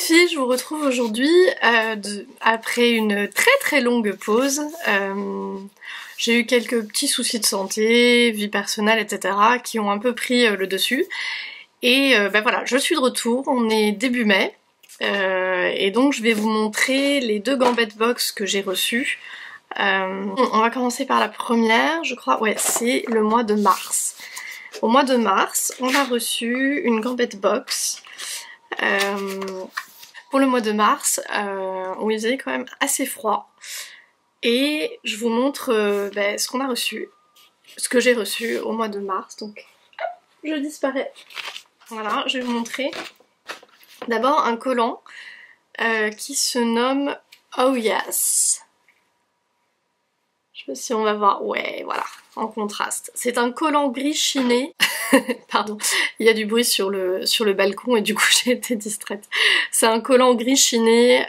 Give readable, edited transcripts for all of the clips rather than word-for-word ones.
filles, je vous retrouve aujourd'hui après une très longue pause. J'ai eu quelques petits soucis de santé, vie personnelle, etc. qui ont un peu pris le dessus. Et voilà, je suis de retour, on est début mai. Et donc je vais vous montrer les deux gambettes box que j'ai reçues. On va commencer par la première, je crois, ouais, c'est le mois de mars. Au mois de mars, on a reçu une gambette box. Pour le mois de mars, où il faisait quand même assez froid. Et je vous montre ce qu'on a reçu, ce que j'ai reçu au mois de mars. Donc, je disparais. Voilà, je vais vous montrer. D'abord un collant qui se nomme Oh Yes. Je sais pas si on va voir. Ouais, voilà, en contraste. C'est un collant gris chiné. Pardon, il y a du bruit sur le balcon et du coup j'ai été distraite. C'est un collant gris chiné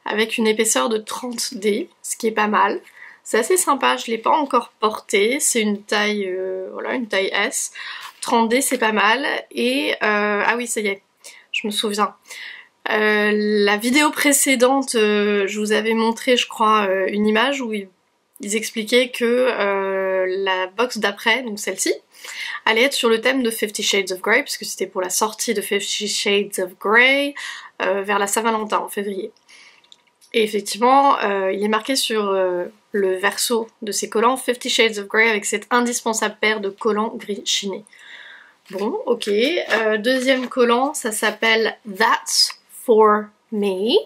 avec une épaisseur de 30D, ce qui est pas mal. C'est assez sympa, je l'ai pas encore porté, c'est une taille, voilà, une taille S. 30D c'est pas mal. Et ah oui, ça y est, je me souviens. La vidéo précédente, je vous avais montré, je crois, une image où ils expliquaient que la box d'après, donc celle-ci, allait être sur le thème de 50 Shades of Grey, puisque c'était pour la sortie de 50 Shades of Grey vers la Saint-Valentin en février. Et effectivement, il est marqué sur le verso de ces collants 50 Shades of Grey avec cette indispensable paire de collants gris chinés. Bon, ok. Deuxième collant, ça s'appelle That's For Me,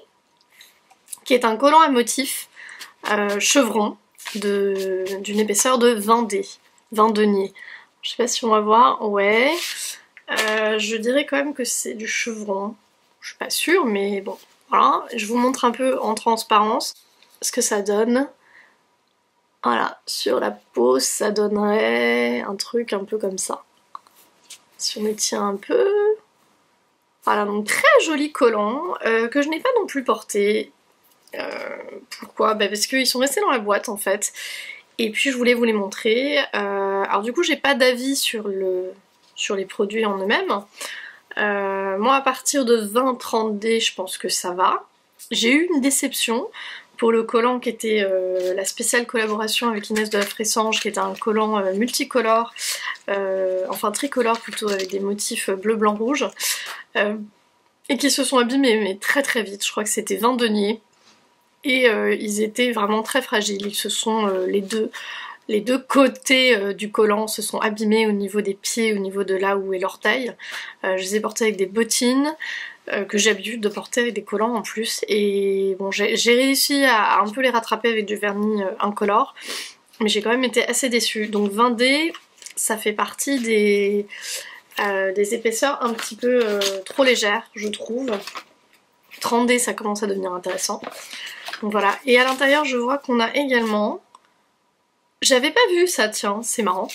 qui est un collant à motif chevron d'une épaisseur de 20D, 20 deniers. Je sais pas si on va voir, ouais. Je dirais quand même que c'est du chevron. Je suis pas sûre, mais bon, voilà. Je vous montre un peu en transparence ce que ça donne. Voilà, sur la peau, ça donnerait un truc un peu comme ça. Si on étire un peu... Voilà, donc très joli collant, que je n'ai pas non plus porté. Pourquoi? Parce qu'ils sont restés dans la boîte en fait. Et puis je voulais vous les montrer. Alors du coup j'ai pas d'avis sur les produits en eux-mêmes. Moi à partir de 20-30D je pense que ça va. J'ai eu une déception pour le collant qui était la spéciale collaboration avec Inès de la Fressange, qui était un collant multicolore, enfin tricolore plutôt, avec des motifs bleu, blanc, rouge. Et qui se sont abîmés mais très vite. Je crois que c'était 20 deniers. Et ils étaient vraiment très fragiles. Ils se sont les deux côtés du collant se sont abîmés au niveau des pieds, au niveau de là où est l'orteil. Je les ai portés avec des bottines que j'ai l'habitude de porter avec des collants en plus. Et bon, j'ai réussi à un peu les rattraper avec du vernis incolore, mais j'ai quand même été assez déçue. Donc 20D, ça fait partie des épaisseurs un petit peu trop légères, je trouve. 30D, ça commence à devenir intéressant. Donc voilà, et à l'intérieur je vois qu'on a également, j'avais pas vu ça, tiens, c'est marrant,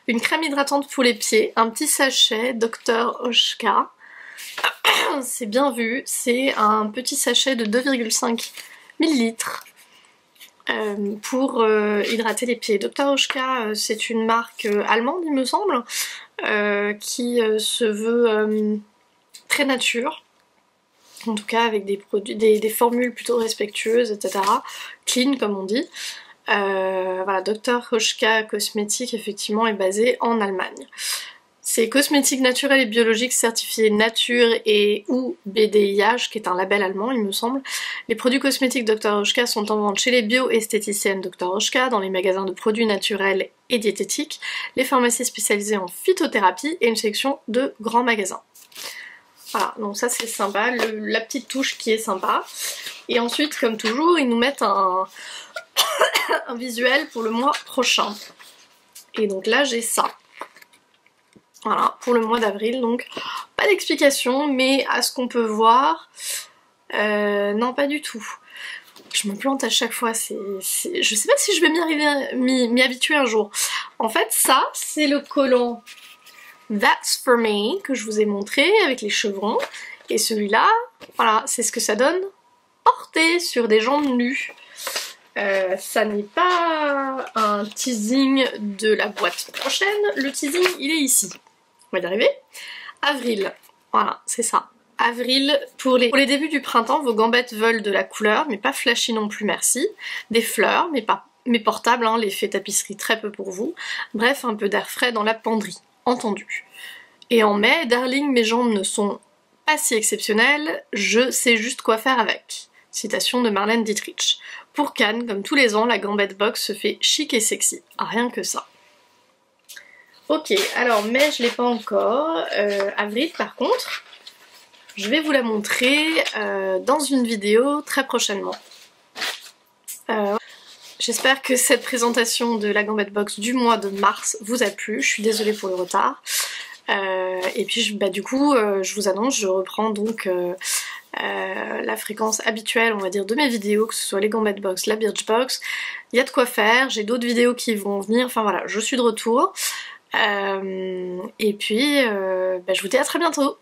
une crème hydratante pour les pieds, un petit sachet Dr Oshka, c'est bien vu, c'est un petit sachet de 2,5 ml pour hydrater les pieds. Dr Oshka, c'est une marque allemande il me semble, qui se veut très nature. En tout cas avec des produits, des formules plutôt respectueuses, etc. Clean comme on dit. Voilà, Dr Hoshka Cosmétique effectivement est basé en Allemagne. C'est cosmétique naturel et biologique certifié nature et ou BDIH, qui est un label allemand il me semble. Les produits cosmétiques Dr Hoshka sont en vente chez les bio-esthéticiennes Dr Hoshka, dans les magasins de produits naturels et diététiques, les pharmacies spécialisées en phytothérapie et une section de grands magasins. Voilà, donc ça c'est sympa, la petite touche qui est sympa. Et ensuite, comme toujours, ils nous mettent un visuel pour le mois prochain. Et donc là j'ai ça. Voilà, pour le mois d'avril, donc pas d'explication, mais à ce qu'on peut voir, non pas du tout. Je me plante à chaque fois, je sais pas si je vais m'y habituer un jour. En fait ça, c'est le collant That's For Me que je vous ai montré avec les chevrons, et celui-là, voilà, c'est ce que ça donne porté sur des jambes nues. Ça n'est pas un teasing de la boîte prochaine, le teasing il est ici. On va y arriver. Avril, voilà, c'est ça. Avril, pour les débuts du printemps, vos gambettes veulent de la couleur, mais pas flashy non plus, merci. Des fleurs, mais portables, hein, l'effet tapisserie très peu pour vous. Bref, un peu d'air frais dans la penderie, entendu. Et en mai, darling, mes jambes ne sont pas si exceptionnelles, je sais juste quoi faire avec. Citation de Marlène Dietrich. Pour Cannes, comme tous les ans, la gambette box se fait chic et sexy. Ah, rien que ça. Ok, alors mai, je l'ai pas encore. Avril, par contre, je vais vous la montrer dans une vidéo très prochainement. J'espère que cette présentation de la gambette box du mois de mars vous a plu. Je suis désolée pour le retard. Et puis du coup, je vous annonce, je reprends donc la fréquence habituelle, on va dire, de mes vidéos, que ce soit les gambettes box, la Birchbox. Il y a de quoi faire, j'ai d'autres vidéos qui vont venir, enfin voilà, je suis de retour. Et puis, je vous dis à très bientôt.